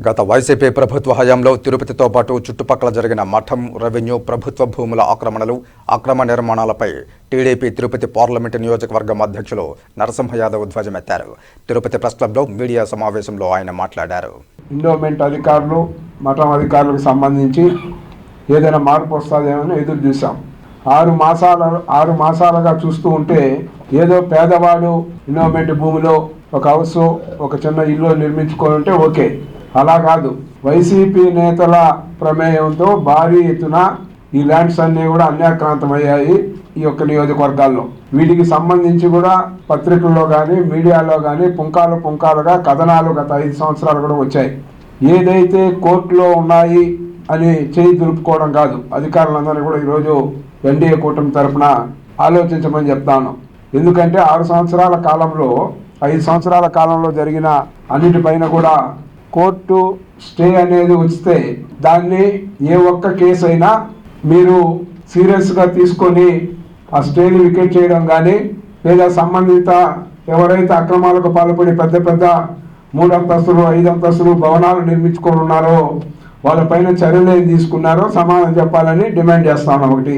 గత వైసీపీ ప్రభుత్వ హయాంలో తిరుపతితో పాటు చుట్టుపక్కల జరిగిన మఠం, రెవెన్యూ, ప్రభుత్వ భూముల ఆక్రమణలు, అక్రమ నిర్మాణాలపై టీడీపీ తిరుపతి పార్లమెంటు నియోజకవర్గం అధ్యక్షులు నరసింహ యాదవ్ ధ్వజమెత్తారు. తిరుపతి ప్రెస్ క్లబ్లో మీడియా సమావేశంలో ఆయన మాట్లాడారు. ఎండోమెంట్ అధికారులు, మఠం అధికారులకు సంబంధించి ఏదైనా మార్పు వస్తుందేమని ఎదురు చూసాం. 6 మాసాలుగా చూస్తూ ఉంటే ఏదో పేదవాడు ఎండోమెంట్ భూమిలో ఒక హౌస్, ఒక చిన్న ఇల్లు నిర్మించుకోవాలంటే ఓకే. అలా కాదు, వైసీపీ నేతల ప్రమేయంతో భారీ ఎత్తున ఈ ల్యాండ్స్ అన్నీ కూడా అన్యాక్రాంతమయ్యాయి ఈ యొక్క నియోజకవర్గాల్లో. వీటికి సంబంధించి కూడా పత్రికల్లో కానీ మీడియాలో కానీ పుంకాలుగా కథనాలు గత 5 సంవత్సరాలు కూడా వచ్చాయి. ఏదైతే కోర్టులో ఉన్నాయి అని చేయి దులుపుకోవడం కాదు, అధికారులందరినీ కూడా ఈరోజు ఎన్డీఏ కూటమి తరఫున ఆలోచించమని చెప్తాను. ఎందుకంటే 6 సంవత్సరాల కాలంలో 5 సంవత్సరాల కాలంలో జరిగిన అన్నిటిపైన కూడా కోర్టు స్టే అనేది వస్తే దాన్ని ఏ ఒక్క కేసు అయినా మీరు సీరియస్గా తీసుకొని ఆ స్టేని వికెట్ చేయడం కానీ, లేదా సంబంధిత ఎవరైతే అక్రమాలకు పాల్పడి పెద్ద 3 అంతస్తులు 5 అంతస్తులు భవనాలు నిర్మించుకొని ఉన్నారో వాళ్ళపైన చర్యలు ఏం తీసుకున్నారో సమాధానం చెప్పాలని డిమాండ్ చేస్తాను. ఒకటి